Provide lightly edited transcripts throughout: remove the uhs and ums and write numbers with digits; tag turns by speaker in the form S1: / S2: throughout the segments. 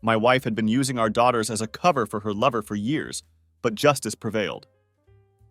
S1: My wife had been using our daughters as a cover for her lover for years, but justice prevailed.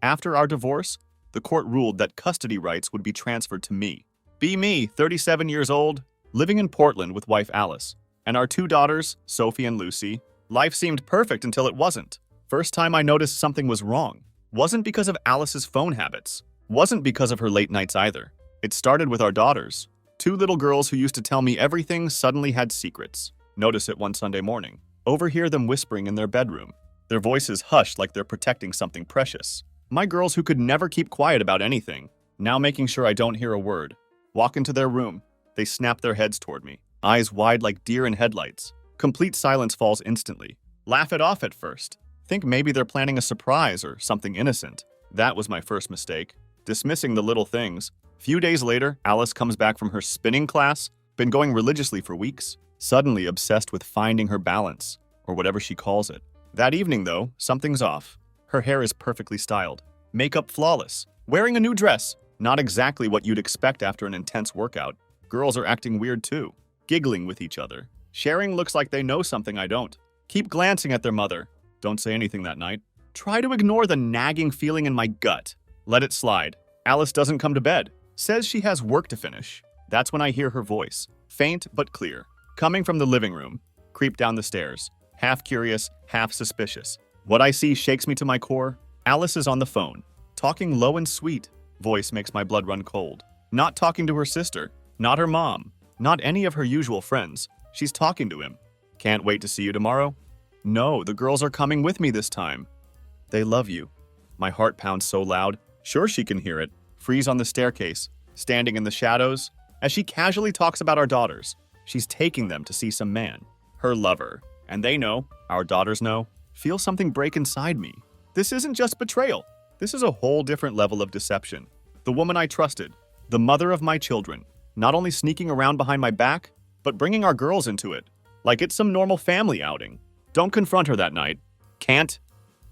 S1: After our divorce, the court ruled that custody rights would be transferred to me. Be me, 37 years old, living in Portland with wife Alice, and our two daughters, Sophie and Lucy. Life seemed perfect until it wasn't. First time I noticed something was wrong. Wasn't because of Alice's phone habits. Wasn't because of her late nights either. It started with our daughters. Two little girls who used to tell me everything suddenly had secrets. Notice it one Sunday morning. Overhear them whispering in their bedroom. Their voices hushed like they're protecting something precious. My girls who could never keep quiet about anything, now making sure I don't hear a word. Walk into their room. They snap their heads toward me, eyes wide like deer in headlights. Complete silence falls instantly. Laugh it off at first. Think maybe they're planning a surprise or something innocent. That was my first mistake. Dismissing the little things. Few days later, Alice comes back from her spinning class, been going religiously for weeks, suddenly obsessed with finding her balance, or whatever she calls it. That evening, though, something's off. Her hair is perfectly styled, makeup flawless, wearing a new dress, not exactly what you'd expect after an intense workout. Girls are acting weird too, giggling with each other. Sharing looks like they know something I don't. Keep glancing at their mother. Don't say anything that night. Try to ignore the nagging feeling in my gut. Let it slide. Alice doesn't come to bed. Says she has work to finish. That's when I hear her voice, faint but clear, coming from the living room. Creep down the stairs, half curious, half suspicious. What I see shakes me to my core. Alice is on the phone, talking low and sweet. Voice makes my blood run cold. Not talking to her sister, not her mom, not any of her usual friends. She's talking to him. Can't wait to see you tomorrow. No, the girls are coming with me this time. They love you. My heart pounds so loud. Sure she can hear it. Freeze on the staircase, standing in the shadows. As she casually talks about our daughters, she's taking them to see some man. Her lover. And they know, our daughters know. Feel something break inside me. This isn't just betrayal. This is a whole different level of deception. The woman I trusted, the mother of my children, not only sneaking around behind my back, but bringing our girls into it. Like it's some normal family outing. Don't confront her that night. Can't.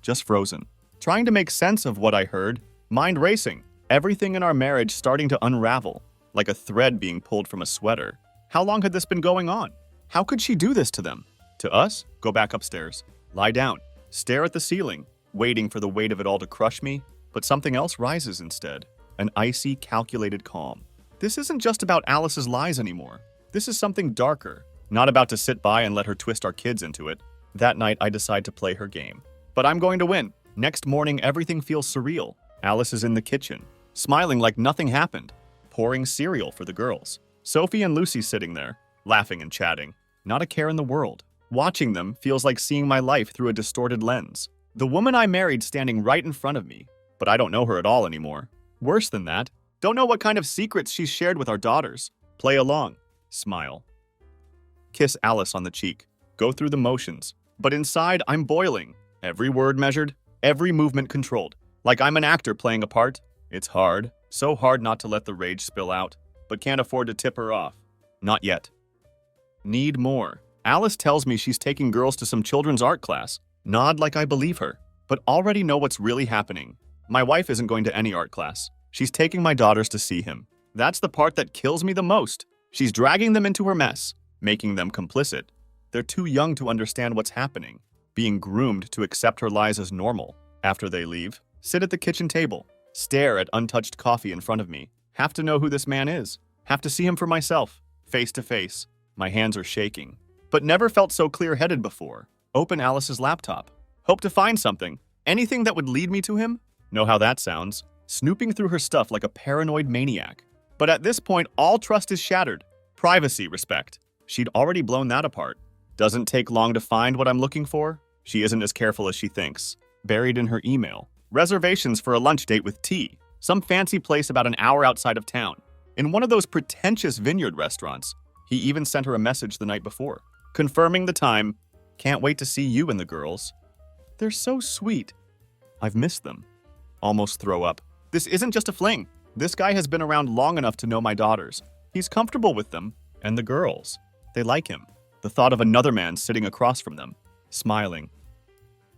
S1: Just frozen. Trying to make sense of what I heard. Mind racing. Everything in our marriage starting to unravel. Like a thread being pulled from a sweater. How long had this been going on? How could she do this to them? To us? Go back upstairs. Lie down. Stare at the ceiling. Waiting for the weight of it all to crush me. But something else rises instead. An icy, calculated calm. This isn't just about Alice's lies anymore. This is something darker. Not about to sit by and let her twist our kids into it. That night, I decide to play her game. But I'm going to win. Next morning, everything feels surreal. Alice is in the kitchen, smiling like nothing happened, pouring cereal for the girls. Sophie and Lucy sitting there, laughing and chatting. Not a care in the world. Watching them feels like seeing my life through a distorted lens. The woman I married standing right in front of me, but I don't know her at all anymore. Worse than that, don't know what kind of secrets she's shared with our daughters. Play along. Smile. Kiss Alice on the cheek. Go through the motions. But inside, I'm boiling. Every word measured, every movement controlled. Like I'm an actor playing a part. It's hard, so hard not to let the rage spill out, but can't afford to tip her off. Not yet. Need more. Alice tells me she's taking girls to some children's art class. Nod like I believe her, but already know what's really happening. My wife isn't going to any art class. She's taking my daughters to see him. That's the part that kills me the most. She's dragging them into her mess, making them complicit. They're too young to understand what's happening. Being groomed to accept her lies as normal. After they leave, sit at the kitchen table, stare at untouched coffee in front of me. Have to know who this man is. Have to see him for myself, face to face. My hands are shaking, but never felt so clear-headed before. Open Alice's laptop. Hope to find something. Anything that would lead me to him? Know how that sounds. Snooping through her stuff like a paranoid maniac. But at this point, all trust is shattered. Privacy, respect. She'd already blown that apart. Doesn't take long to find what I'm looking for. She isn't as careful as she thinks. Buried in her email. Reservations for a lunch date with T. Some fancy place about an hour outside of town. In one of those pretentious vineyard restaurants. He even sent her a message the night before. Confirming the time. Can't wait to see you and the girls. They're so sweet. I've missed them. Almost throw up. This isn't just a fling. This guy has been around long enough to know my daughters. He's comfortable with them. And the girls. They like him. The thought of another man sitting across from them. Smiling.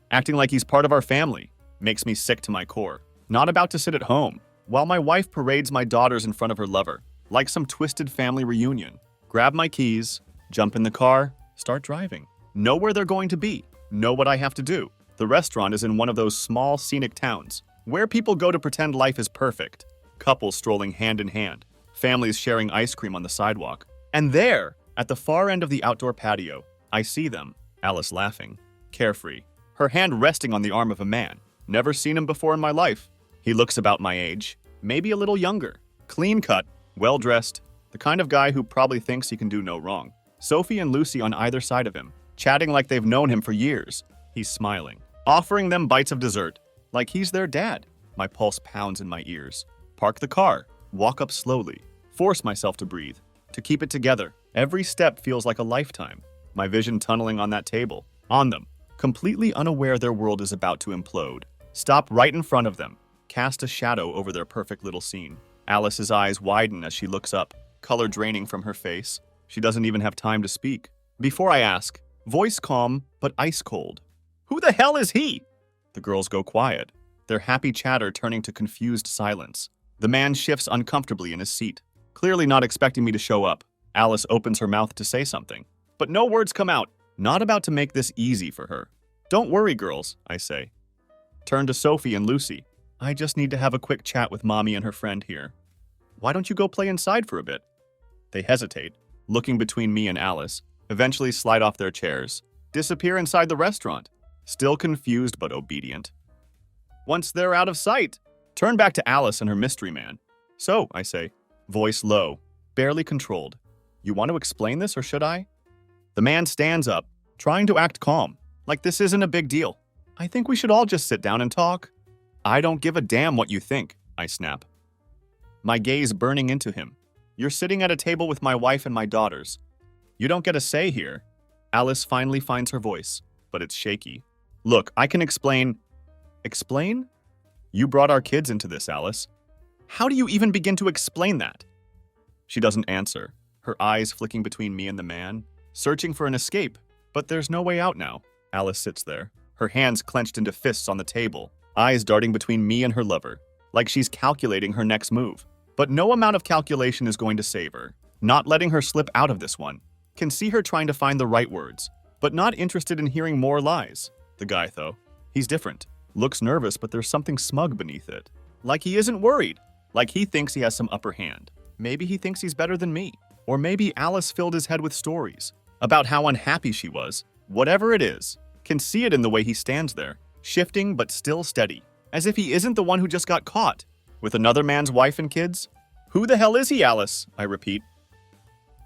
S1: Acting like he's part of our family. Makes me sick to my core. Not about to sit at home, while my wife parades my daughters in front of her lover. Like some twisted family reunion. Grab my keys, jump in the car, start driving. know where they're going to be, know what I have to do. The restaurant is in one of those small, scenic towns, where people go to pretend life is perfect. Couples strolling hand in hand, families sharing ice cream on the sidewalk. And there, at the far end of the outdoor patio, I see them, Alice laughing, carefree, her hand resting on the arm of a man. Never seen him before in my life. He looks about my age, maybe a little younger, clean-cut, well-dressed, the kind of guy who probably thinks he can do no wrong. Sophie and Lucy on either side of him, chatting like they've known him for years. He's smiling, offering them bites of dessert, like he's their dad. My pulse pounds in my ears. Park the car, walk up slowly, force myself to breathe, to keep it together. Every step feels like a lifetime. My vision tunneling on that table, on them, completely unaware their world is about to implode. Stop right in front of them, cast a shadow over their perfect little scene. Alice's eyes widen as she looks up, color draining from her face. She doesn't even have time to speak. Before I ask, voice calm but ice cold. Who the hell is he? The girls go quiet, their happy chatter turning to confused silence. The man shifts uncomfortably in his seat, clearly not expecting me to show up. Alice opens her mouth to say something, but no words come out, not about to make this easy for her. Don't worry, girls, I say. Turn to Sophie and Lucy. I just need to have a quick chat with Mommy and her friend here. Why don't you go play inside for a bit? They hesitate, looking between me and Alice, eventually slide off their chairs, disappear inside the restaurant, still confused but obedient. Once they're out of sight, turn back to Alice and her mystery man. So, I say, voice low, barely controlled. You want to explain this, or should I? The man stands up, trying to act calm, like this isn't a big deal. I think we should all just sit down and talk. I don't give a damn what you think, I snap. My gaze burning into him. You're sitting at a table with my wife and my daughters. You don't get a say here. Alice finally finds her voice, but it's shaky. Look, I can explain. Explain? You brought our kids into this, Alice. How do you even begin to explain that? She doesn't answer, her eyes flicking between me and the man, searching for an escape. But there's no way out now. Alice sits there, her hands clenched into fists on the table, eyes darting between me and her lover, like she's calculating her next move. But no amount of calculation is going to save her. Not letting her slip out of this one. Can see her trying to find the right words, but not interested in hearing more lies. The guy, though, he's different. Looks nervous, but there's something smug beneath it. Like he isn't worried. Like he thinks he has some upper hand. Maybe he thinks he's better than me. Or maybe Alice filled his head with stories about how unhappy she was. Whatever it is, can see it in the way he stands there, shifting but still steady, as if he isn't the one who just got caught with another man's wife and kids. Who the hell is he, Alice? I repeat.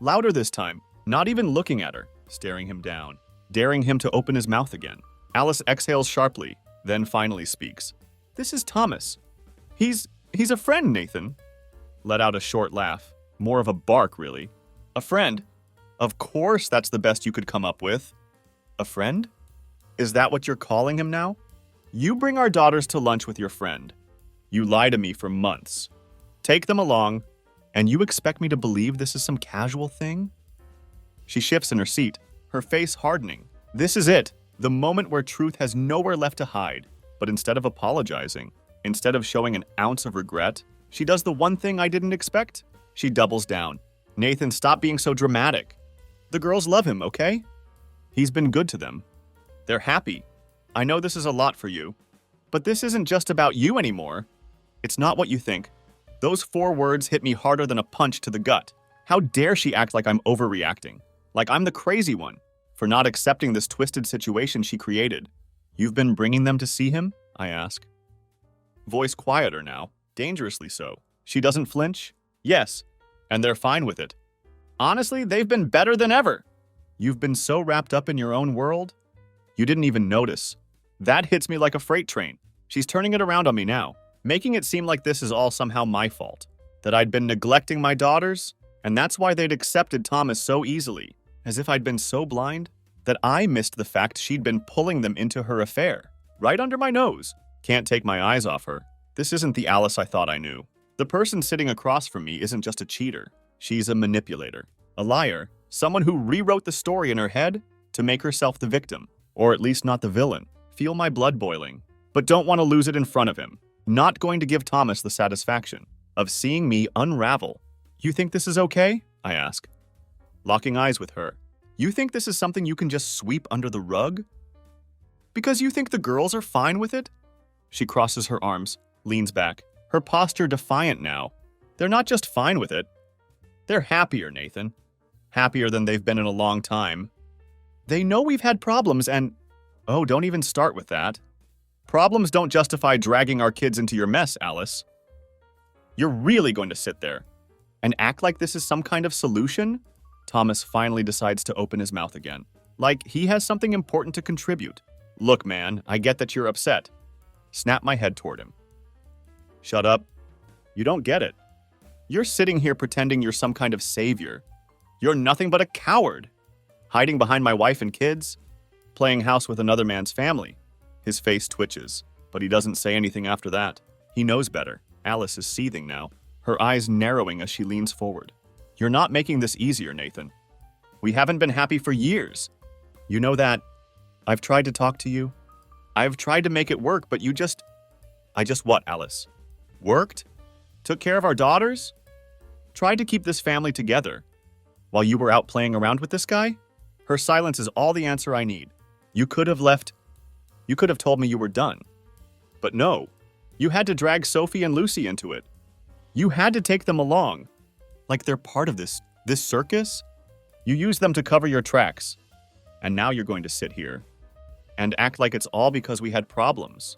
S1: Louder this time, not even looking at her, staring him down, daring him to open his mouth again. Alice exhales sharply, then finally speaks. This is Thomas. He's a friend, Nathan. Let out a short laugh, more of a bark, really. A friend? Of course that's the best you could come up with. A friend? Is that what you're calling him now? You bring our daughters to lunch with your friend. You lie to me for months. Take them along, and you expect me to believe this is some casual thing? She shifts in her seat, her face hardening. This is it, the moment where truth has nowhere left to hide. But instead of apologizing, instead of showing an ounce of regret, she does the one thing I didn't expect. She doubles down. Nathan, stop being so dramatic. The girls love him, okay? He's been good to them. They're happy. I know this is a lot for you, but this isn't just about you anymore. It's not what you think. Those 4 words hit me harder than a punch to the gut. How dare she act like I'm overreacting, like I'm the crazy one, for not accepting this twisted situation she created. You've been bringing them to see him? I ask. Voice quieter now, dangerously so. She doesn't flinch? Yes, and they're fine with it. Honestly, they've been better than ever. You've been so wrapped up in your own world, you didn't even notice. That hits me like a freight train. She's turning it around on me now, making it seem like this is all somehow my fault, that I'd been neglecting my daughters, and that's why they'd accepted Thomas so easily, as if I'd been so blind that I missed the fact she'd been pulling them into her affair, right under my nose. Can't take my eyes off her. This isn't the Alice I thought I knew. The person sitting across from me isn't just a cheater. She's a manipulator, a liar, someone who rewrote the story in her head to make herself the victim, or at least not the villain. Feel my blood boiling, but don't want to lose it in front of him. Not going to give Thomas the satisfaction of seeing me unravel. You think this is okay? I ask. Locking eyes with her. You think this is something you can just sweep under the rug? Because you think the girls are fine with it? She crosses her arms, leans back, her posture defiant now. They're not just fine with it. They're happier, Nathan. Happier than they've been in a long time. They know we've had problems and... Oh, don't even start with that. Problems don't justify dragging our kids into your mess, Alice. You're really going to sit there and act like this is some kind of solution? Thomas finally decides to open his mouth again, like he has something important to contribute. Look, man, I get that you're upset. Snap my head toward him. Shut up. You don't get it. You're sitting here pretending you're some kind of savior. You're nothing but a coward. Hiding behind my wife and kids. Playing house with another man's family. His face twitches, but he doesn't say anything after that. He knows better. Alice is seething now, her eyes narrowing as she leans forward. You're not making this easier, Nathan. We haven't been happy for years. You know that. I've tried to talk to you. I've tried to make it work, but I just what, Alice? Worked? Took care of our daughters? Tried to keep this family together. While you were out playing around with this guy? Her silence is all the answer I need. You could have left. You could have told me you were done. But no. You had to drag Sophie and Lucy into it. You had to take them along. Like they're part of this circus? You used them to cover your tracks. And now you're going to sit here and act like it's all because we had problems.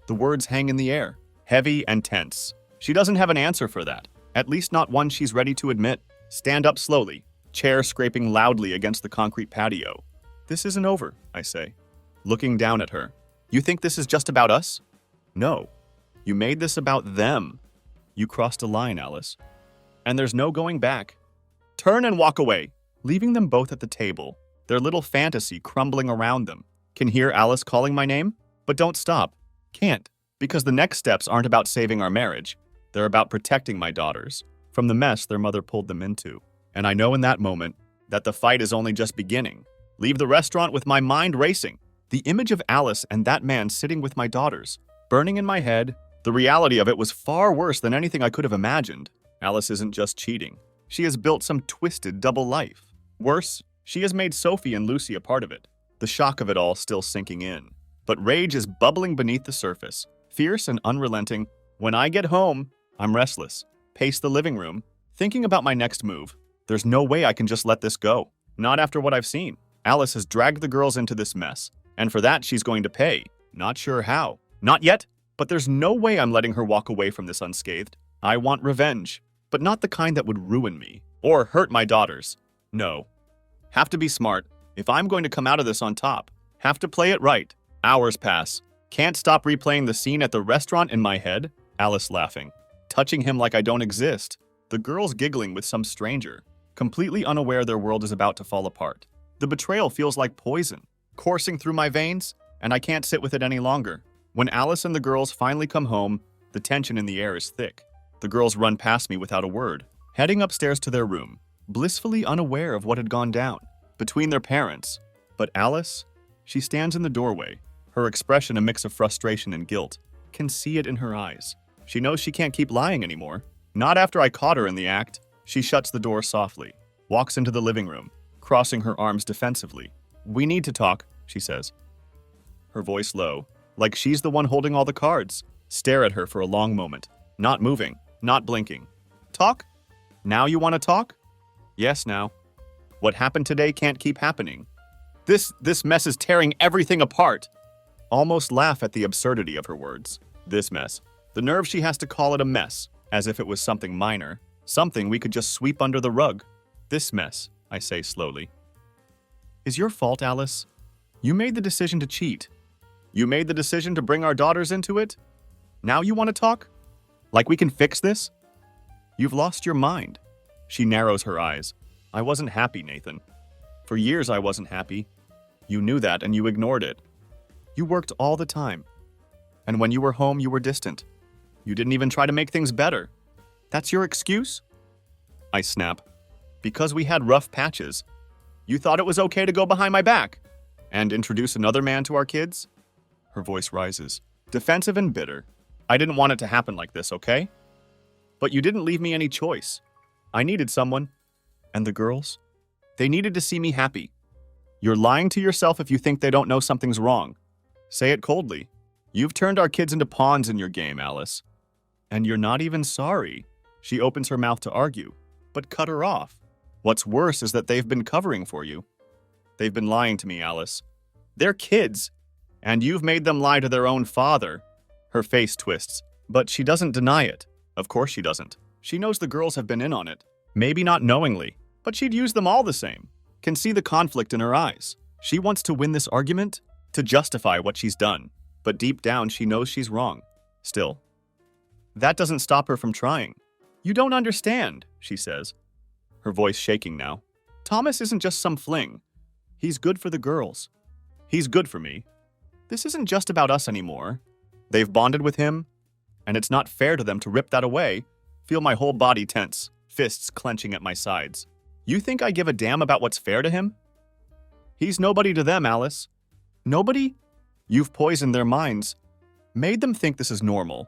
S1: The words hang in the air, heavy and tense. She doesn't have an answer for that, at least not one she's ready to admit. Stand up slowly, chair scraping loudly against the concrete patio. This isn't over, I say, looking down at her. You think this is just about us? No. You made this about them. You crossed a line, Alice. And there's no going back. Turn and walk away, leaving them both at the table, their little fantasy crumbling around them. Can hear Alice calling my name? But don't stop. Can't. Because the next steps aren't about saving our marriage. They're about protecting my daughters from the mess their mother pulled them into. And I know in that moment that the fight is only just beginning. Leave the restaurant with my mind racing. The image of Alice and that man sitting with my daughters, burning in my head. The reality of it was far worse than anything I could have imagined. Alice isn't just cheating. She has built some twisted double life. Worse, she has made Sophie and Lucy a part of it. The shock of it all still sinking in. But rage is bubbling beneath the surface, fierce and unrelenting. When I get home, I'm restless. Pace the living room, thinking about my next move. There's no way I can just let this go. Not after what I've seen. Alice has dragged the girls into this mess, and for that she's going to pay. Not sure how. Not yet, but there's no way I'm letting her walk away from this unscathed. I want revenge, but not the kind that would ruin me or hurt my daughters. No. Have to be smart if I'm going to come out of this on top. Have to play it right. Hours pass. Can't stop replaying the scene at the restaurant in my head. Alice laughing, touching him like I don't exist. The girls giggling with some stranger, completely unaware their world is about to fall apart. The betrayal feels like poison, coursing through my veins, and I can't sit with it any longer. When Alice and the girls finally come home, the tension in the air is thick. The girls run past me without a word, heading upstairs to their room, blissfully unaware of what had gone down between their parents. But Alice, she stands in the doorway, her expression a mix of frustration and guilt. Can see it in her eyes. She knows she can't keep lying anymore. Not after I caught her in the act. She shuts the door softly, walks into the living room, crossing her arms defensively. We need to talk, she says. Her voice low, like she's the one holding all the cards. Stare at her for a long moment, not moving, not blinking. Talk? Now you want to talk? Yes, now. What happened today can't keep happening. This mess is tearing everything apart. Almost laugh at the absurdity of her words. This mess. The nerve she has to call it a mess, as if it was something minor, something we could just sweep under the rug. This mess, I say slowly, is your fault, Alice. You made the decision to cheat. You made the decision to bring our daughters into it. Now you want to talk? Like we can fix this? You've lost your mind. She narrows her eyes. I wasn't happy, Nathan. For years I wasn't happy. You knew that and you ignored it. You worked all the time. And when you were home, you were distant. You didn't even try to make things better. That's your excuse? I snap. Because we had rough patches. You thought it was okay to go behind my back and introduce another man to our kids? Her voice rises, defensive and bitter. I didn't want it to happen like this, okay? But you didn't leave me any choice. I needed someone. And the girls? They needed to see me happy. You're lying to yourself if you think they don't know something's wrong. Say it coldly. You've turned our kids into pawns in your game, Alice. And you're not even sorry. She opens her mouth to argue, but cut her off. What's worse is that they've been covering for you. They've been lying to me, Alice. They're kids, and you've made them lie to their own father. Her face twists, but she doesn't deny it. Of course she doesn't. She knows the girls have been in on it. Maybe not knowingly, but she'd use them all the same. Can see the conflict in her eyes. She wants to win this argument to justify what she's done, but deep down she knows she's wrong. Still, that doesn't stop her from trying. You don't understand, she says, her voice shaking now. Thomas isn't just some fling. He's good for the girls. He's good for me. This isn't just about us anymore. They've bonded with him, and it's not fair to them to rip that away. Feel my whole body tense, fists clenching at my sides. You think I give a damn about what's fair to him? He's nobody to them, Alice. Nobody? You've poisoned their minds, made them think this is normal.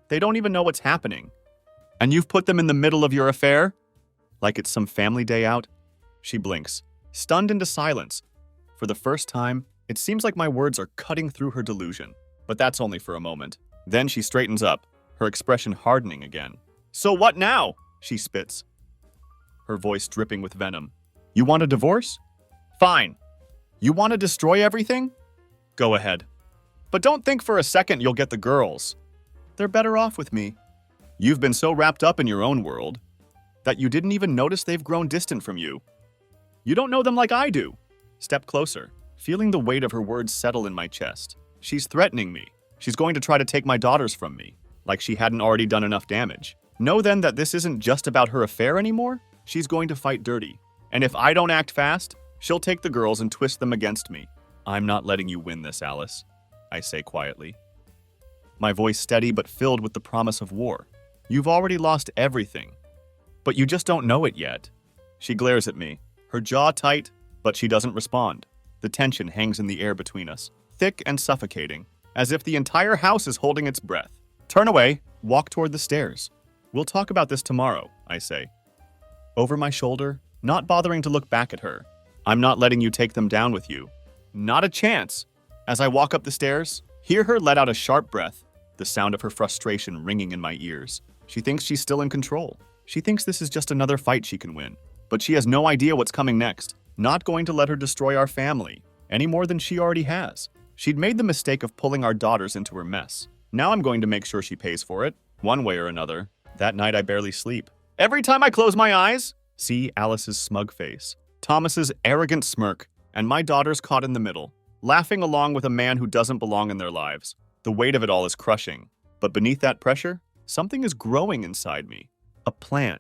S1: They don't even know what's happening. And you've put them in the middle of your affair? Like it's some family day out? She blinks, stunned into silence. For the first time, it seems like my words are cutting through her delusion. But that's only for a moment. Then she straightens up, her expression hardening again. So what now? She spits, her voice dripping with venom. You want a divorce? Fine. You want to destroy everything? Go ahead. But don't think for a second you'll get the girls. They're better off with me. You've been so wrapped up in your own world that you didn't even notice they've grown distant from you. You don't know them like I do. Step closer, feeling the weight of her words settle in my chest. She's threatening me. She's going to try to take my daughters from me, like she hadn't already done enough damage. Know then that this isn't just about her affair anymore. She's going to fight dirty. And if I don't act fast, she'll take the girls and twist them against me. I'm not letting you win this, Alice, I say quietly. My voice steady but filled with the promise of war. You've already lost everything, but you just don't know it yet. She glares at me, her jaw tight, but she doesn't respond. The tension hangs in the air between us, thick and suffocating, as if the entire house is holding its breath. Turn away, walk toward the stairs. We'll talk about this tomorrow, I say. Over my shoulder, not bothering to look back at her. I'm not letting you take them down with you. Not a chance. As I walk up the stairs, hear her let out a sharp breath, the sound of her frustration ringing in my ears. She thinks she's still in control. She thinks this is just another fight she can win. But she has no idea what's coming next. Not going to let her destroy our family, any more than she already has. She'd made the mistake of pulling our daughters into her mess. Now I'm going to make sure she pays for it, one way or another. That night I barely sleep. Every time I close my eyes, see Alice's smug face, Thomas's arrogant smirk, and my daughters caught in the middle, laughing along with a man who doesn't belong in their lives. The weight of it all is crushing. But beneath that pressure, something is growing inside me. A plan.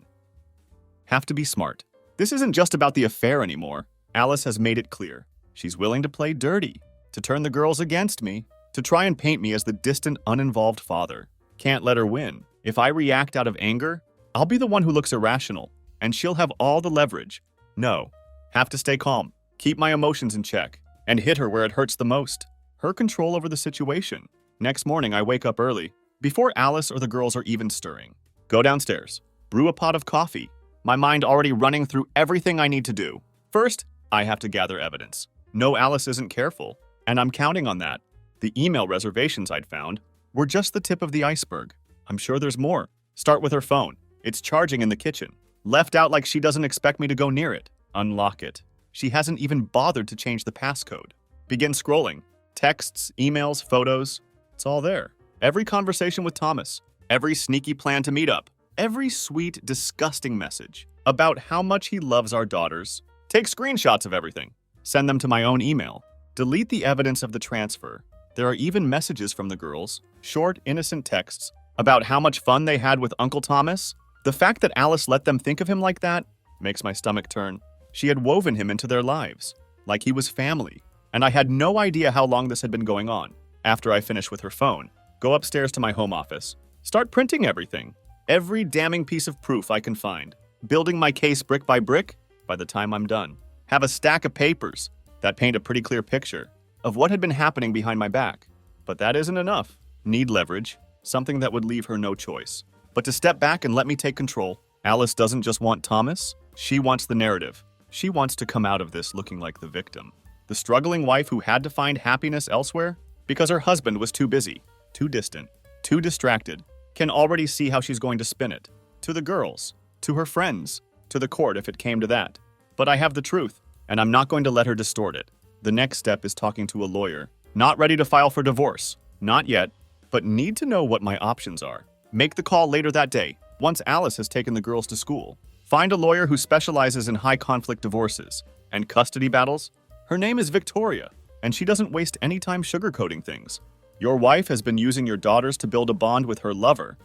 S1: Have to be smart. This isn't just about the affair anymore. Alice has made it clear. She's willing to play dirty, to turn the girls against me, to try and paint me as the distant, uninvolved father. Can't let her win. If I react out of anger, I'll be the one who looks irrational, and she'll have all the leverage. No. Have to stay calm, keep my emotions in check, and hit her where it hurts the most. Her control over the situation. Next morning, I wake up early, before Alice or the girls are even stirring. Go downstairs, brew a pot of coffee, my mind already running through everything I need to do. First, I have to gather evidence. No, Alice isn't careful, and I'm counting on that. The email reservations I'd found were just the tip of the iceberg. I'm sure there's more. Start with her phone. It's charging in the kitchen. Left out like she doesn't expect me to go near it. Unlock it. She hasn't even bothered to change the passcode. Begin scrolling. Texts, emails, photos. It's all there. Every conversation with Thomas. Every sneaky plan to meet up. Every sweet, disgusting message about how much he loves our daughters. Take screenshots of everything. Send them to my own email. Delete the evidence of the transfer. There are even messages from the girls, short, innocent texts, about how much fun they had with Uncle Thomas. The fact that Alice let them think of him like that makes my stomach turn. She had woven him into their lives, like he was family, and I had no idea how long this had been going on. After I finish with her phone, go upstairs to my home office. Start printing everything. Every damning piece of proof I can find. Building my case brick by brick by the time I'm done. Have a stack of papers that paint a pretty clear picture of what had been happening behind my back. But that isn't enough. Need leverage, something that would leave her no choice. But to step back and let me take control. Alice doesn't just want Thomas, she wants the narrative. She wants to come out of this looking like the victim. The struggling wife who had to find happiness elsewhere because her husband was too busy, too distant, too distracted, can already see how she's going to spin it. To the girls, to her friends, to the court if it came to that. But I have the truth, and I'm not going to let her distort it. The next step is talking to a lawyer. Not ready to file for divorce. Not yet, but need to know what my options are. Make the call later that day, once Alice has taken the girls to school. Find a lawyer who specializes in high-conflict divorces and custody battles. Her name is Victoria, and she doesn't waste any time sugarcoating things. Your wife has been using your daughters to build a bond with her lover,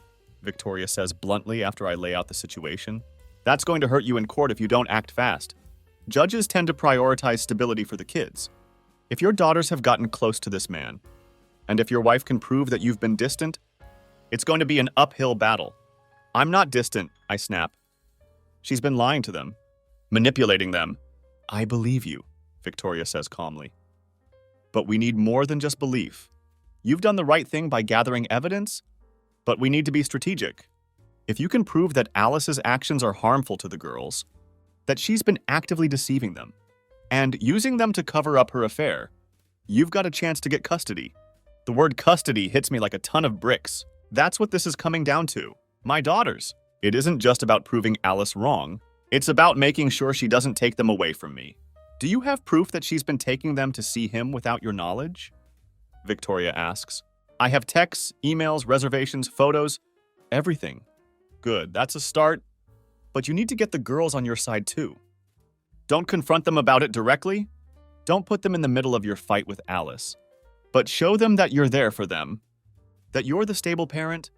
S1: Victoria says bluntly after I lay out the situation. That's going to hurt you in court if you don't act fast. Judges tend to prioritize stability for the kids. If your daughters have gotten close to this man, and if your wife can prove that you've been distant, it's going to be an uphill battle. I'm not distant, I snap. She's been lying to them, manipulating them. I believe you, Victoria says calmly. But we need more than just belief. You've done the right thing by gathering evidence, but we need to be strategic. If you can prove that Alice's actions are harmful to the girls, that she's been actively deceiving them, and using them to cover up her affair, you've got a chance to get custody. The word custody hits me like a ton of bricks. That's what this is coming down to. My daughters. It isn't just about proving Alice wrong. It's about making sure she doesn't take them away from me. Do you have proof that she's been taking them to see him without your knowledge? Victoria asks. I have texts, emails, reservations, photos, everything. Good, that's a start. But you need to get the girls on your side too. Don't confront them about it directly. Don't put them in the middle of your fight with Alice. But show them that you're there for them. That you're the stable parent.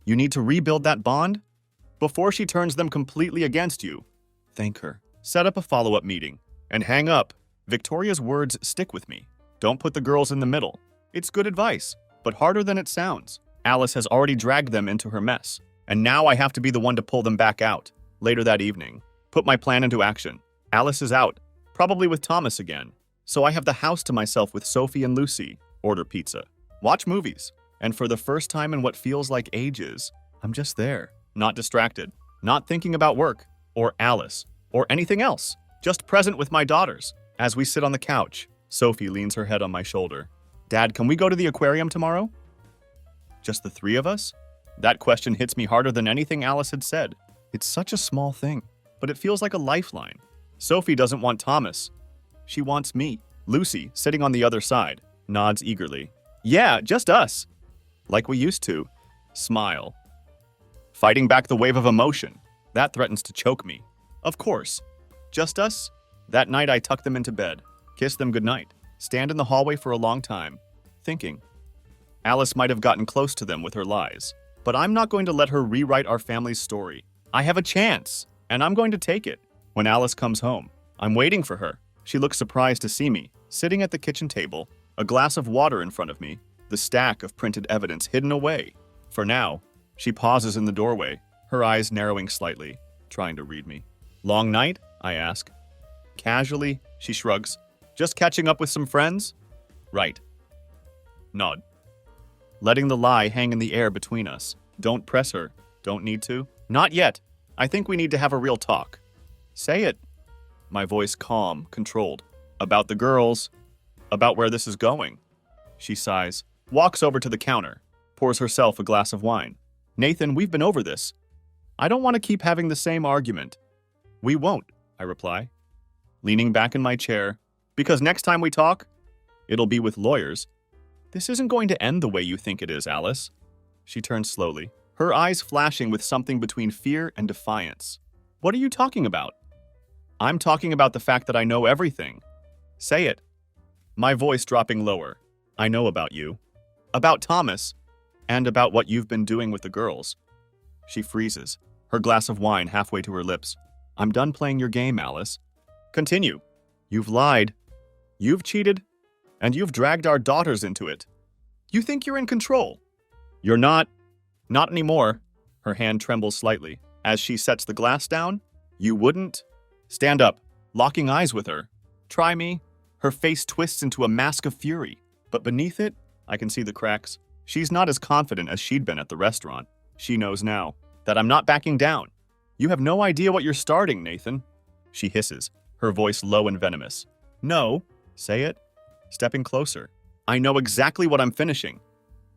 S1: You need to rebuild that bond before she turns them completely against you. Thank her. Set up a follow-up meeting. And hang up. Victoria's words stick with me. Don't put the girls in the middle. It's good advice, but harder than it sounds. Alice has already dragged them into her mess, and now I have to be the one to pull them back out. Later that evening, put my plan into action. Alice is out, probably with Thomas again. So I have the house to myself with Sophie and Lucy. Order pizza. Watch movies. And for the first time in what feels like ages, I'm just there. Not distracted. Not thinking about work, or Alice, or anything else. Just present with my daughters. As we sit on the couch, Sophie leans her head on my shoulder. Dad, can we go to the aquarium tomorrow? Just the three of us? That question hits me harder than anything Alice had said. It's such a small thing, but it feels like a lifeline. Sophie doesn't want Thomas. She wants me. Lucy, sitting on the other side, nods eagerly. Yeah, just us. Like we used to. Smile. Fighting back the wave of emotion. That threatens to choke me. Of course. Just us? That night I tuck them into bed, kiss them goodnight, stand in the hallway for a long time, thinking. Alice might have gotten close to them with her lies, but I'm not going to let her rewrite our family's story. I have a chance, and I'm going to take it. When Alice comes home, I'm waiting for her. She looks surprised to see me, sitting at the kitchen table, a glass of water in front of me, the stack of printed evidence hidden away. For now, she pauses in the doorway, her eyes narrowing slightly, trying to read me. Long night? I ask. Casually, she shrugs. Just catching up with some friends? Right. Nod. Letting the lie hang in the air between us. Don't press her. Don't need to. Not yet. I think we need to have a real talk. Say it. My voice calm, controlled. About the girls. About where this is going. She sighs, walks over to the counter, pours herself a glass of wine. Nathan, we've been over this. I don't want to keep having the same argument. We won't, I reply, leaning back in my chair, because next time we talk, it'll be with lawyers. This isn't going to end the way you think it is, Alice. She turns slowly, her eyes flashing with something between fear and defiance. What are you talking about? I'm talking about the fact that I know everything. Say it. My voice dropping lower. I know about you, about Thomas, and about what you've been doing with the girls. She freezes, her glass of wine halfway to her lips. I'm done playing your game, Alice. Continue. You've lied. You've cheated. And you've dragged our daughters into it. You think you're in control. You're not. Not anymore. Her hand trembles slightly. As she sets the glass down, you wouldn't. Stand up, locking eyes with her. Try me. Her face twists into a mask of fury. But beneath it, I can see the cracks. She's not as confident as she'd been at the restaurant. She knows now that I'm not backing down. You have no idea what you're starting, Nathan. She hisses, her voice low and venomous. No, say it. Stepping closer. I know exactly what I'm finishing.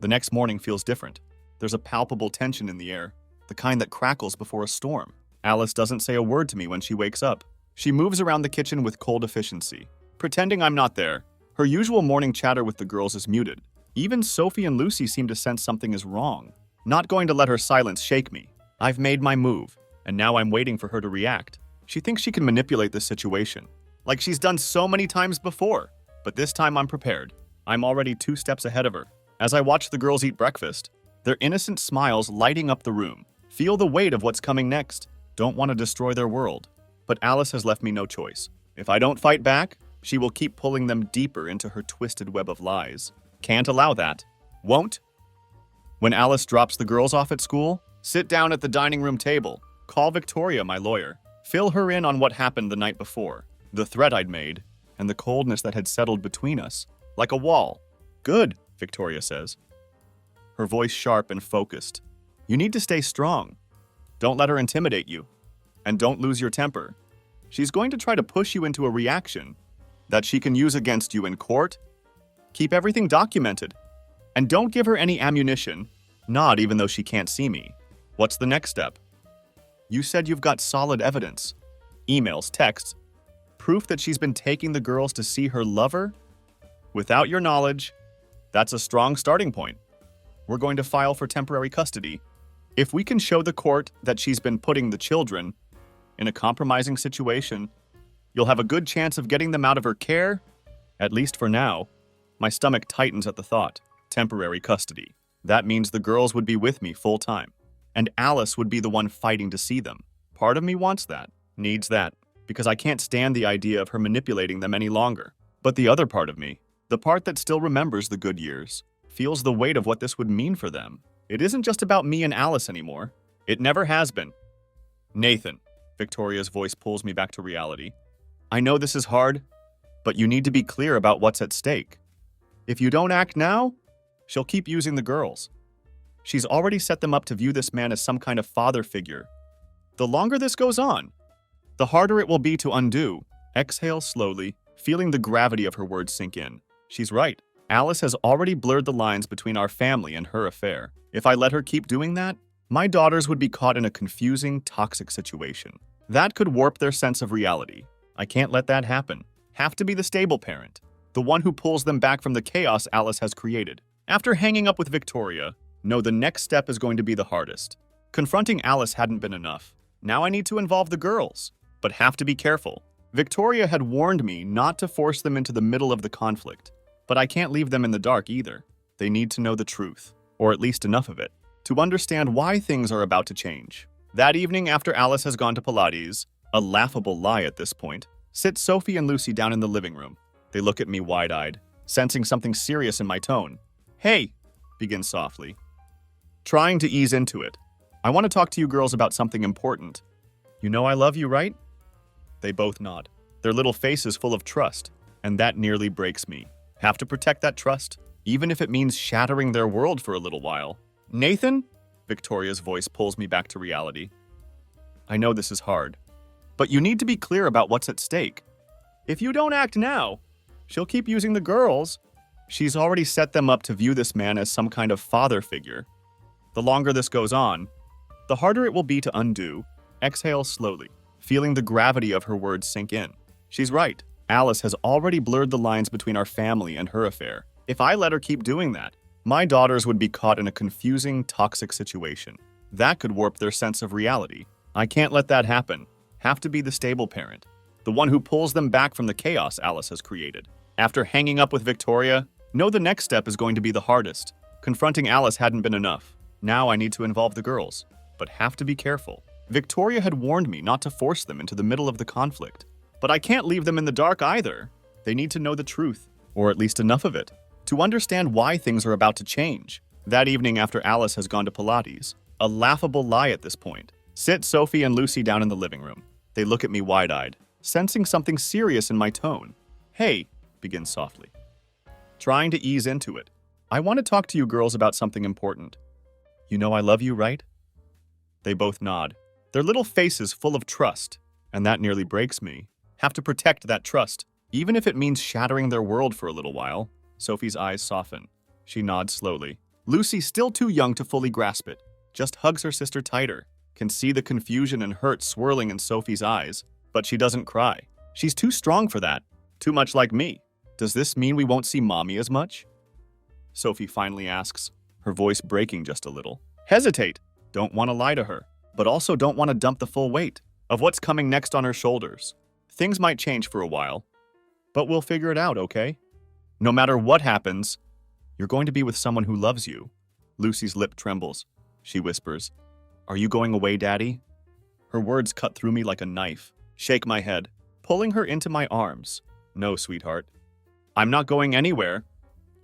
S1: The next morning feels different. There's a palpable tension in the air, the kind that crackles before a storm. Alice doesn't say a word to me when she wakes up. She moves around the kitchen with cold efficiency, pretending I'm not there. Her usual morning chatter with the girls is muted. Even Sophie and Lucy seem to sense something is wrong. Not going to let her silence shake me. I've made my move, and now I'm waiting for her to react. She thinks she can manipulate this situation, like she's done so many times before. But this time I'm prepared. I'm already 2 steps ahead of her. As I watch the girls eat breakfast, their innocent smiles lighting up the room. Feel the weight of what's coming next. Don't want to destroy their world. But Alice has left me no choice. If I don't fight back, she will keep pulling them deeper into her twisted web of lies. Can't allow that. Won't. When Alice drops the girls off at school, sit down at the dining room table. Call Victoria, my lawyer. Fill her in on what happened the night before, the threat I'd made, and the coldness that had settled between us, like a wall. Good, Victoria says, her voice sharp and focused. You need to stay strong. Don't let her intimidate you. And don't lose your temper. She's going to try to push you into a reaction that she can use against you in court. Keep everything documented. And don't give her any ammunition, nod even though she can't see me. What's the next step? You said you've got solid evidence. Emails, texts, proof that she's been taking the girls to see her lover? Without your knowledge, that's a strong starting point. We're going to file for temporary custody. If we can show the court that she's been putting the children in a compromising situation, you'll have a good chance of getting them out of her care, at least for now. My stomach tightens at the thought. Temporary custody. That means the girls would be with me full time, and Alice would be the one fighting to see them. Part of me wants that, needs that, because I can't stand the idea of her manipulating them any longer. But the other part of me, the part that still remembers the good years, feels the weight of what this would mean for them. It isn't just about me and Alice anymore. It never has been. Nathan, Victoria's voice pulls me back to reality. I know this is hard, but you need to be clear about what's at stake. If you don't act now, she'll keep using the girls. She's already set them up to view this man as some kind of father figure. The longer this goes on, the harder it will be to undo. Exhale slowly, feeling the gravity of her words sink in. She's right. Alice has already blurred the lines between our family and her affair. If I let her keep doing that, my daughters would be caught in a confusing, toxic situation. That could warp their sense of reality. I can't let that happen. Have to be the stable parent, the one who pulls them back from the chaos Alice has created. After hanging up with Victoria, know the next step is going to be the hardest. Confronting Alice hadn't been enough. Now I need to involve the girls, but have to be careful. Victoria had warned me not to force them into the middle of the conflict, but I can't leave them in the dark either. They need to know the truth, or at least enough of it, to understand why things are about to change. That evening after Alice has gone to Pilates, a laughable lie at this point, sit Sophie and Lucy down in the living room. They look at me wide-eyed, sensing something serious in my tone. Hey, begin softly, trying to ease into it. I want to talk to you girls about something important. You know I love you, right? They both nod, their little faces full of trust, and that nearly breaks me. Have to protect that trust, even if it means shattering their world for a little while. Nathan? Victoria's voice pulls me back to reality. I know this is hard, but you need to be clear about what's at stake. If you don't act now, she'll keep using the girls. She's already set them up to view this man as some kind of father figure. The longer this goes on, the harder it will be to undo. Exhale slowly, feeling the gravity of her words sink in. She's right. Alice has already blurred the lines between our family and her affair. If I let her keep doing that, my daughters would be caught in a confusing, toxic situation. That could warp their sense of reality. I can't let that happen. Have to be the stable parent, the one who pulls them back from the chaos Alice has created. After hanging up with Victoria, know the next step is going to be the hardest. Confronting Alice hadn't been enough. Now I need to involve the girls, but have to be careful. Victoria had warned me not to force them into the middle of the conflict. But I can't leave them in the dark either. They need to know the truth, or at least enough of it, to understand why things are about to change. That evening after Alice has gone to Pilates, a laughable lie at this point, sit Sophie and Lucy down in the living room. They look at me wide-eyed, sensing something serious in my tone. Hey, begin softly, trying to ease into it. I want to talk to you girls about something important. You know I love you, right? They both nod, their little faces full of trust, and that nearly breaks me. Have to protect that trust, even if it means shattering their world for a little while. Sophie's eyes soften. She nods slowly. Lucy, still too young to fully grasp it, just hugs her sister tighter, can see the confusion and hurt swirling in Sophie's eyes, but she doesn't cry. She's too strong for that, too much like me. Does this mean we won't see Mommy as much? Sophie finally asks, her voice breaking just a little. Hesitate. Don't want to lie to her, but also don't want to dump the full weight of what's coming next on her shoulders. Things might change for a while, but we'll figure it out, okay? No matter what happens, you're going to be with someone who loves you. Lucy's lip trembles. She whispers, Are you going away, Daddy? Her words cut through me like a knife. Shake my head, pulling her into my arms. No, sweetheart. I'm not going anywhere.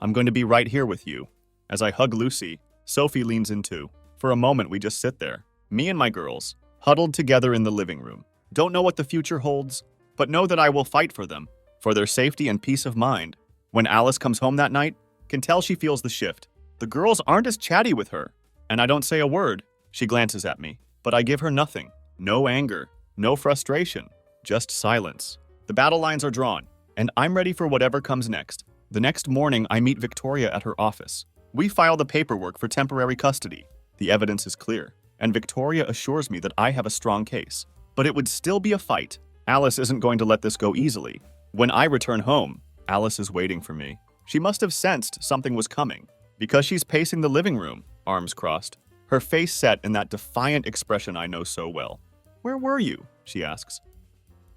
S1: I'm going to be right here with you. As I hug Lucy, Sophie leans in too. For a moment, we just sit there, me and my girls, huddled together in the living room. Don't know what the future holds, but know that I will fight for them, for their safety and peace of mind. When Alice comes home that night, can tell she feels the shift. The girls aren't as chatty with her, and I don't say a word. She glances at me, but I give her nothing. No anger, no frustration, just silence. The battle lines are drawn, and I'm ready for whatever comes next. The next morning, I meet Victoria at her office. We file the paperwork for temporary custody. The evidence is clear, and Victoria assures me that I have a strong case. But it would still be a fight. Alice isn't going to let this go easily. When I return home, Alice is waiting for me. She must have sensed something was coming, because she's pacing the living room, arms crossed, her face set in that defiant expression I know so well. Where were you? She asks.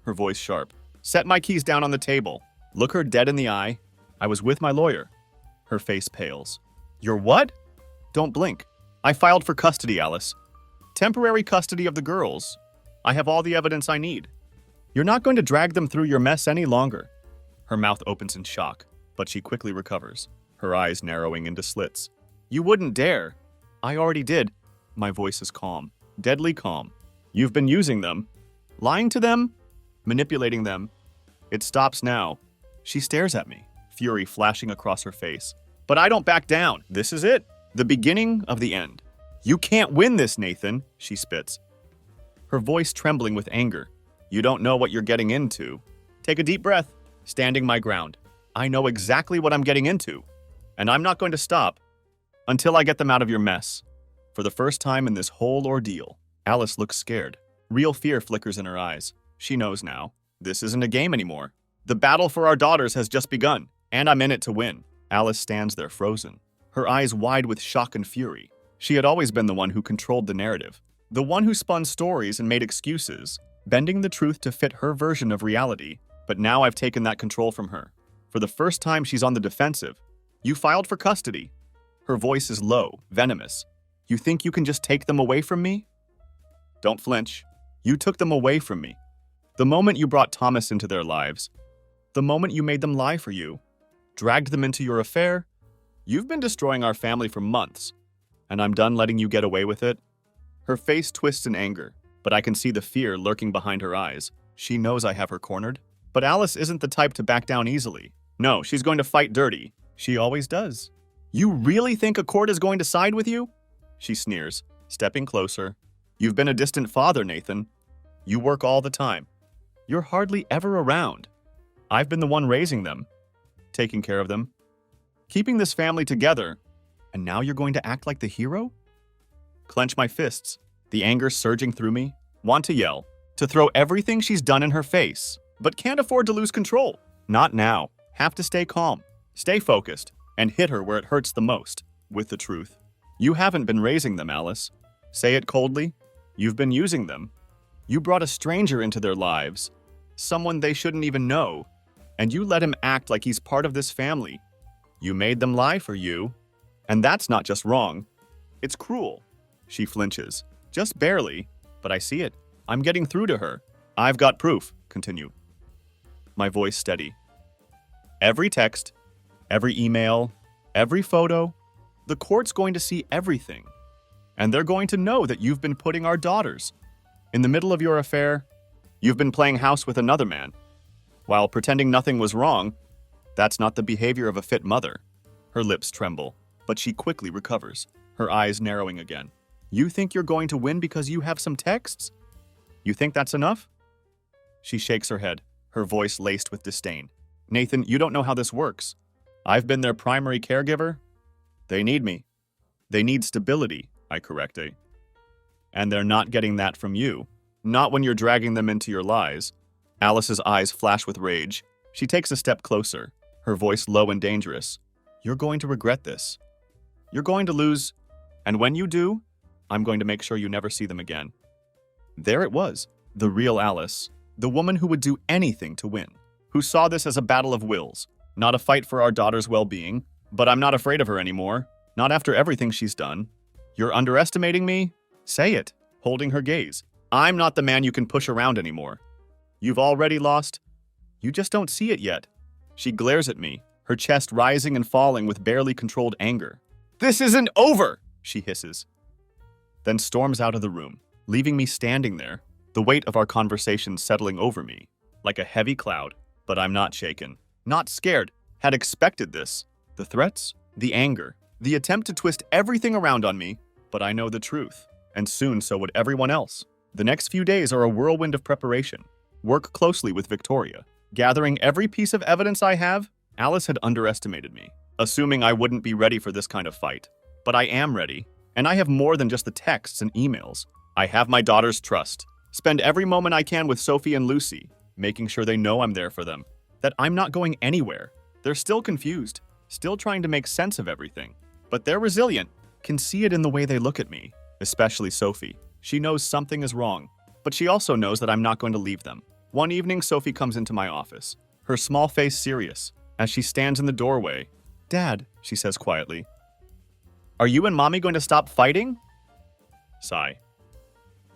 S1: Her voice sharp. Set my keys down on the table. Look her dead in the eye. I was with my lawyer. Her face pales. You're what? Don't blink. I filed for custody, Alice. Temporary custody of the girls. I have all the evidence I need. You're not going to drag them through your mess any longer. Her mouth opens in shock, but she quickly recovers, her eyes narrowing into slits. You wouldn't dare. I already did. My voice is calm, deadly calm. You've been using them, lying to them, manipulating them. It stops now. She stares at me, fury flashing across her face. But I don't back down. This is it. The beginning of the end. You can't win this, Nathan, she spits, her voice trembling with anger. You don't know what you're getting into. Take a deep breath. Standing my ground. I know exactly what I'm getting into, and I'm not going to stop until I get them out of your mess. For the first time in this whole ordeal, Alice looks scared. Real fear flickers in her eyes. She knows now. This isn't a game anymore. The battle for our daughters has just begun, and I'm in it to win. Alice stands there frozen, her eyes wide with shock and fury. She had always been the one who controlled the narrative, the one who spun stories and made excuses, bending the truth to fit her version of reality. But now I've taken that control from her. For the first time, she's on the defensive. You filed for custody. Her voice is low, venomous. You think you can just take them away from me? Don't flinch. You took them away from me. The moment you brought Thomas into their lives, the moment you made them lie for you, dragged them into your affair, you've been destroying our family for months, and I'm done letting you get away with it. Her face twists in anger, but I can see the fear lurking behind her eyes. She knows I have her cornered. But Alice isn't the type to back down easily. No, she's going to fight dirty. She always does. You really think a court is going to side with you? She sneers, stepping closer. You've been a distant father, Nathan. You work all the time. You're hardly ever around. I've been the one raising them, taking care of them, keeping this family together, and now you're going to act like the hero? Clench my fists, the anger surging through me. Want to yell, to throw everything she's done in her face. But can't afford to lose control. Not now. Have to stay calm, stay focused, and hit her where it hurts the most, with the truth. You haven't been raising them, Alice. Say it coldly. You've been using them. You brought a stranger into their lives, someone they shouldn't even know, and you let him act like he's part of this family. You made them lie for you, and that's not just wrong. It's cruel. She flinches, just barely, but I see it. I'm getting through to her. I've got proof. Continue. My voice steady. Every text, every email, every photo, the court's going to see everything. And they're going to know that you've been putting our daughters. In the middle of your affair, you've been playing house with another man. While pretending nothing was wrong, that's not the behavior of a fit mother. Her lips tremble, but she quickly recovers, her eyes narrowing again. You think you're going to win because you have some texts? You think that's enough? She shakes her head, her voice laced with disdain. Nathan, you don't know how this works. I've been their primary caregiver. They need me. They need stability, I correct her. And they're not getting that from you. Not when you're dragging them into your lies. Alice's eyes flash with rage. She takes a step closer, her voice low and dangerous. You're going to regret this. You're going to lose, and when you do, I'm going to make sure you never see them again. There it was, the real Alice, the woman who would do anything to win, who saw this as a battle of wills, not a fight for our daughter's well-being. But I'm not afraid of her anymore, not after everything she's done. You're underestimating me? Say it, holding her gaze. I'm not the man you can push around anymore. You've already lost. You just don't see it yet. She glares at me, her chest rising and falling with barely controlled anger. This isn't over, she hisses. Then storms out of the room, leaving me standing there, the weight of our conversation settling over me, like a heavy cloud. But I'm not shaken, not scared, had expected this. The threats, the anger, the attempt to twist everything around on me, but I know the truth, and soon so would everyone else. The next few days are a whirlwind of preparation. Work closely with Victoria. Gathering every piece of evidence I have, Alice had underestimated me, assuming I wouldn't be ready for this kind of fight. But I am ready, and I have more than just the texts and emails. I have my daughter's trust. Spend every moment I can with Sophie and Lucy, making sure they know I'm there for them, that I'm not going anywhere. They're still confused, still trying to make sense of everything. But they're resilient, can see it in the way they look at me, especially Sophie. She knows something is wrong, but she also knows that I'm not going to leave them. One evening, Sophie comes into my office, her small face serious, as she stands in the doorway. Dad, she says quietly, are you and Mommy going to stop fighting? Sigh.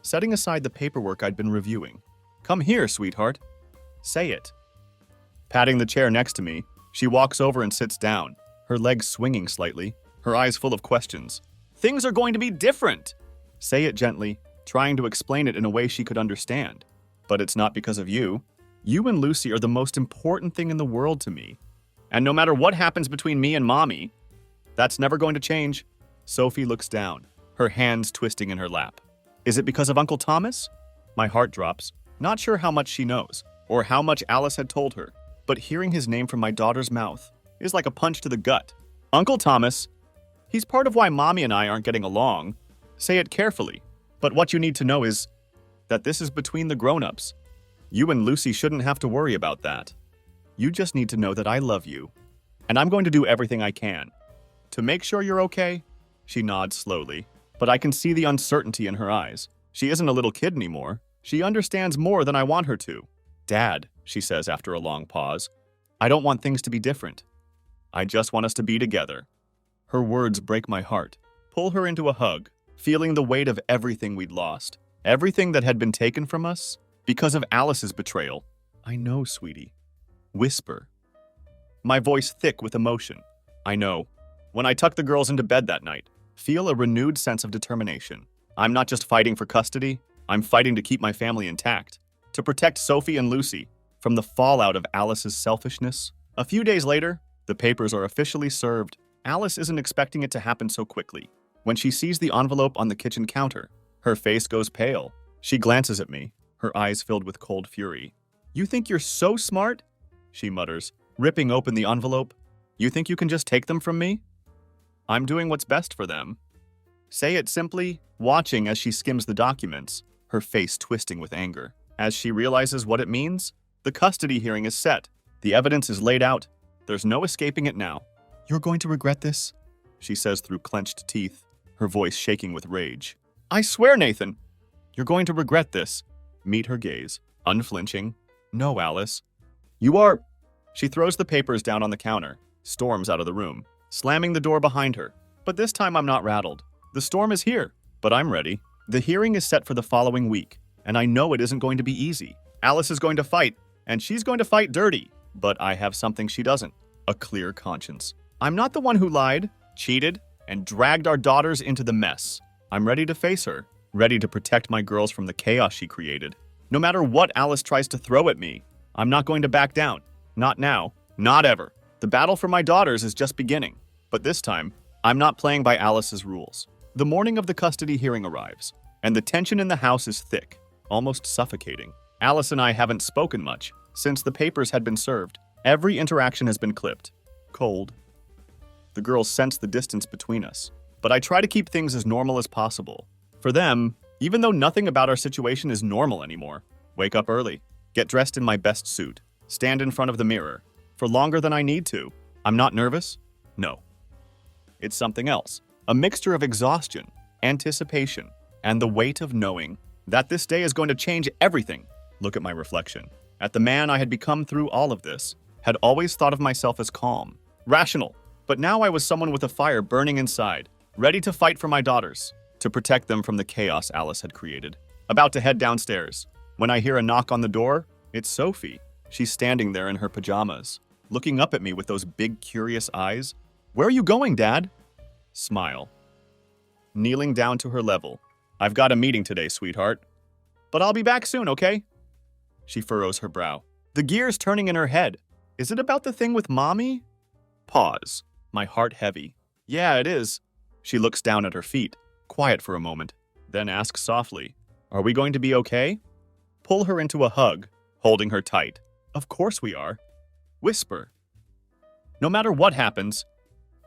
S1: Setting aside the paperwork I'd been reviewing. Come here, sweetheart. Say it. Patting the chair next to me, she walks over and sits down, her legs swinging slightly, her eyes full of questions. Things are going to be different. Say it gently, trying to explain it in a way she could understand. But it's not because of you. You and Lucy are the most important thing in the world to me. And no matter what happens between me and Mommy, that's never going to change. Sophie looks down, her hands twisting in her lap. Is it because of Uncle Thomas? My heart drops, not sure how much she knows, or how much Alice had told her, but hearing his name from my daughter's mouth is like a punch to the gut. Uncle Thomas, he's part of why Mommy and I aren't getting along. Say it carefully, but what you need to know is that this is between the grown-ups. You and Lucy shouldn't have to worry about that. You just need to know that I love you, and I'm going to do everything I can. To make sure you're okay? She nods slowly, but I can see the uncertainty in her eyes. She isn't a little kid anymore. She understands more than I want her to. Dad, she says after a long pause, I don't want things to be different. I just want us to be together. Her words break my heart. Pull her into a hug, feeling the weight of everything we'd lost. Everything that had been taken from us because of Alice's betrayal. I know, sweetie. Whisper. My voice thick with emotion. I know. When I tucked the girls into bed that night, feel a renewed sense of determination. I'm not just fighting for custody, I'm fighting to keep my family intact, to protect Sophie and Lucy from the fallout of Alice's selfishness. A few days later, the papers are officially served. Alice isn't expecting it to happen so quickly. When she sees the envelope on the kitchen counter, her face goes pale. She glances at me, her eyes filled with cold fury. You think you're so smart? She mutters, ripping open the envelope. You think you can just take them from me? I'm doing what's best for them. Say it simply, watching as she skims the documents, her face twisting with anger. As she realizes what it means, the custody hearing is set. The evidence is laid out. There's no escaping it now. You're going to regret this, she says through clenched teeth, her voice shaking with rage. I swear, Nathan, you're going to regret this. Meet her gaze, unflinching. No, Alice. You are... She throws the papers down on the counter, storms out of the room, slamming the door behind her. But this time I'm not rattled. The storm is here, but I'm ready. The hearing is set for the following week, and I know it isn't going to be easy. Alice is going to fight, and she's going to fight dirty. But I have something she doesn't, a clear conscience. I'm not the one who lied, cheated, and dragged our daughters into the mess. I'm ready to face her, ready to protect my girls from the chaos she created. No matter what Alice tries to throw at me, I'm not going to back down. Not now, not ever. The battle for my daughters is just beginning. But this time, I'm not playing by Alice's rules. The morning of the custody hearing arrives, and the tension in the house is thick, almost suffocating. Alice and I haven't spoken much, Since the papers had been served, every interaction has been clipped. Cold. The girls sense the distance between us, but I try to keep things as normal as possible. For them, even though nothing about our situation is normal anymore, wake up early, get dressed in my best suit, stand in front of the mirror, for longer than I need to. I'm not nervous? No. It's something else. A mixture of exhaustion, anticipation, and the weight of knowing that this day is going to change everything. Look at my reflection. At the man I had become through all of this, had always thought of myself as calm, rational, but now I was someone with a fire burning inside, ready to fight for my daughters, to protect them from the chaos Alice had created. About to head downstairs. When I hear a knock on the door, it's Sophie. She's standing there in her pajamas, looking up at me with those big, curious eyes. Where are you going, Dad? Smile. Kneeling down to her level. I've got a meeting today, sweetheart. But I'll be back soon, okay? She furrows her brow. The gears turning in her head. Is it about the thing with Mommy? Pause. My heart heavy. Yeah, it is. She looks down at her feet, quiet for a moment, then asks softly, Are we going to be okay? Pull her into a hug, holding her tight. Of course we are. Whisper. No matter what happens,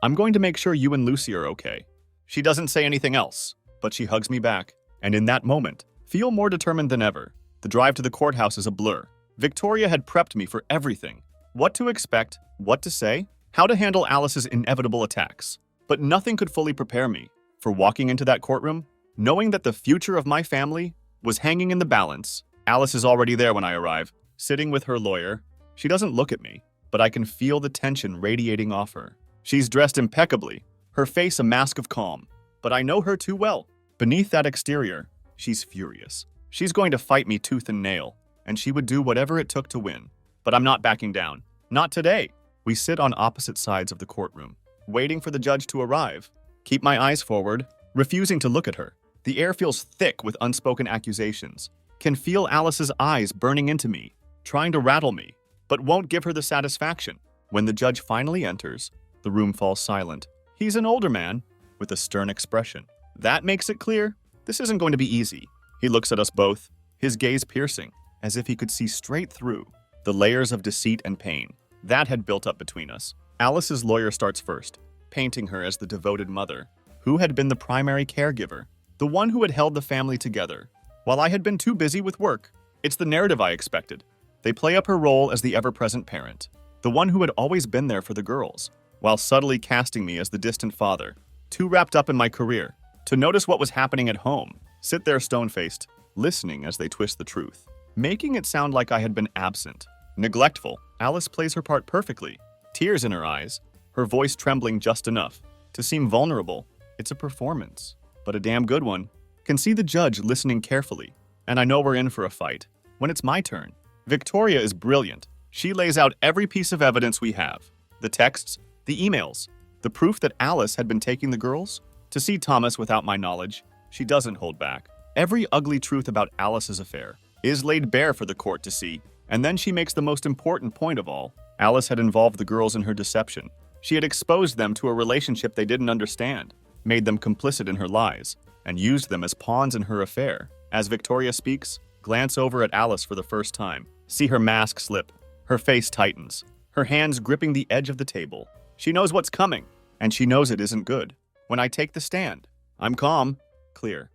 S1: I'm going to make sure you and Lucy are okay. She doesn't say anything else, but she hugs me back, and in that moment, feel more determined than ever. The drive to the courthouse is a blur. Victoria had prepped me for everything. What to expect, what to say, how to handle Alice's inevitable attacks. But nothing could fully prepare me for walking into that courtroom, knowing that the future of my family was hanging in the balance. Alice is already there when I arrive, sitting with her lawyer. She doesn't look at me, but I can feel the tension radiating off her. She's dressed impeccably, her face a mask of calm, but I know her too well. Beneath that exterior, she's furious. She's going to fight me tooth and nail, and she would do whatever it took to win. But I'm not backing down. Not today. We sit on opposite sides of the courtroom, waiting for the judge to arrive. Keep my eyes forward, refusing to look at her. The air feels thick with unspoken accusations. Can feel Alice's eyes burning into me, trying to rattle me, but won't give her the satisfaction. When the judge finally enters, the room falls silent. He's an older man, with a stern expression. That makes it clear, this isn't going to be easy. He looks at us both, his gaze piercing, as if he could see straight through the layers of deceit and pain that had built up between us. Alice's lawyer starts first, painting her as the devoted mother, who had been the primary caregiver, the one who had held the family together, while I had been too busy with work. It's the narrative I expected. They play up her role as the ever-present parent, the one who had always been there for the girls, while subtly casting me as the distant father, too wrapped up in my career to notice what was happening at home. Sit there stone-faced, listening as they twist the truth, making it sound like I had been absent. Neglectful, Alice plays her part perfectly, tears in her eyes, her voice trembling just enough to seem vulnerable. It's a performance, but a damn good one. Can see the judge listening carefully, and I know we're in for a fight. When it's my turn, Victoria is brilliant. She lays out every piece of evidence we have. The texts, the emails, the proof that Alice had been taking the girls to see Thomas without my knowledge. She doesn't hold back. Every ugly truth about Alice's affair is laid bare for the court to see. And then she makes the most important point of all. Alice had involved the girls in her deception. She had exposed them to a relationship they didn't understand, made them complicit in her lies, and used them as pawns in her affair. As Victoria speaks, glance over at Alice for the first time. See her mask slip. Her face tightens, her hands gripping the edge of the table. She knows what's coming, and she knows it isn't good. When I take the stand, I'm calm, clear.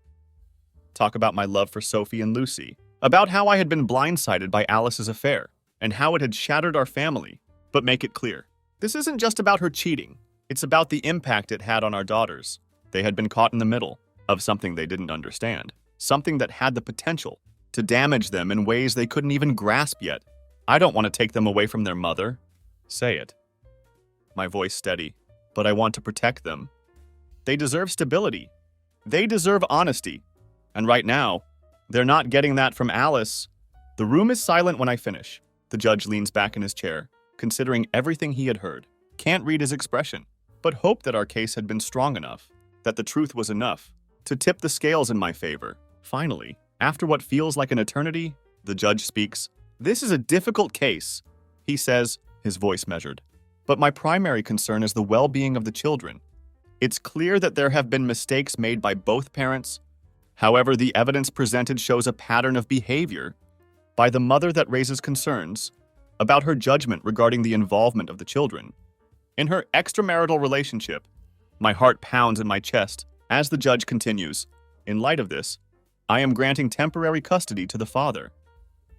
S1: Talk about my love for Sophie and Lucy, about how I had been blindsided by Alice's affair, and how it had shattered our family. But make it clear, this isn't just about her cheating. It's about the impact it had on our daughters. They had been caught in the middle of something they didn't understand, something that had the potential to damage them in ways they couldn't even grasp yet. I don't want to take them away from their mother. Say it. My voice steady, but I want to protect them. They deserve stability. They deserve honesty. And right now, they're not getting that from Alice. The room is silent when I finish. The judge leans back in his chair, considering everything he had heard. Can't read his expression, but hoped that our case had been strong enough, that the truth was enough to tip the scales in my favor. Finally, after what feels like an eternity, the judge speaks. This is a difficult case, he says, his voice measured. But my primary concern is the well-being of the children. It's clear that there have been mistakes made by both parents. However, the evidence presented shows a pattern of behavior by the mother that raises concerns. about her judgment regarding the involvement of the children in her extramarital relationship. My heart pounds in my chest as the judge continues. In light of this, I am granting temporary custody to the father.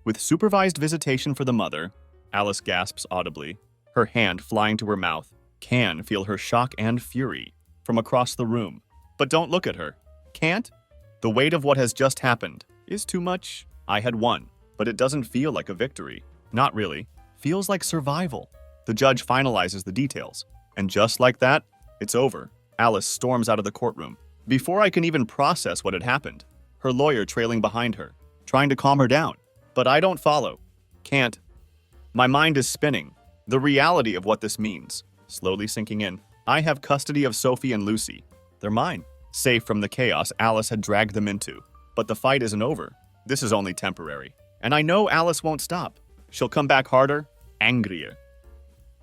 S1: With supervised visitation for the mother, Alice gasps audibly, her hand flying to her mouth. Can feel her shock and fury from across the room. But don't look at her. Can't? The weight of what has just happened is too much. I had won, but it doesn't feel like a victory. Not really. Feels like survival. The judge finalizes the details. And just like that, it's over. Alice storms out of the courtroom. Before I can even process what had happened, her lawyer trailing behind her, trying to calm her down. But I don't follow. Can't. My mind is spinning. The reality of what this means, slowly sinking in. I have custody of Sophie and Lucy. They're mine. Safe from the chaos Alice had dragged them into. But the fight isn't over. This is only temporary. And I know Alice won't stop. She'll come back harder, angrier,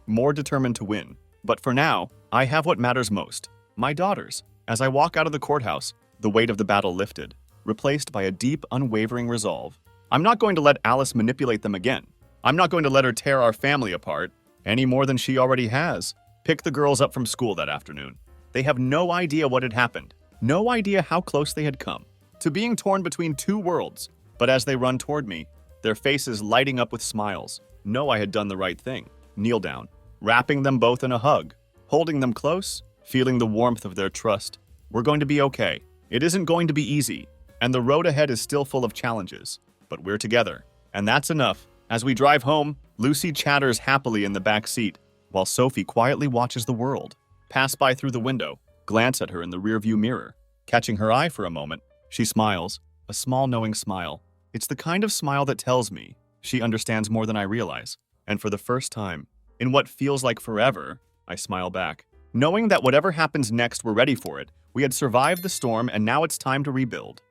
S1: more determined to win. But for now, I have what matters most. My daughters. As I walk out of the courthouse, the weight of the battle lifted, replaced by a deep, unwavering resolve. I'm not going to let Alice manipulate them again. I'm not going to let her tear our family apart, any more than she already has. Pick the girls up from school that afternoon. They have no idea what had happened, no idea how close they had come to being torn between two worlds. But as they run toward me, their faces lighting up with smiles, know I had done the right thing. Kneel down, wrapping them both in a hug, holding them close, feeling the warmth of their trust. We're going to be okay. It isn't going to be easy, and the road ahead is still full of challenges. But we're together, and that's enough. As we drive home, Lucy chatters happily in the back seat, while Sophie quietly watches the world pass by through the window, glance at her in the rearview mirror. Catching her eye for a moment, she smiles, a small knowing smile. It's the kind of smile that tells me she understands more than I realize. And for the first time, in what feels like forever, I smile back, knowing that whatever happens next, we're ready for it. We had survived the storm, and now it's time to rebuild.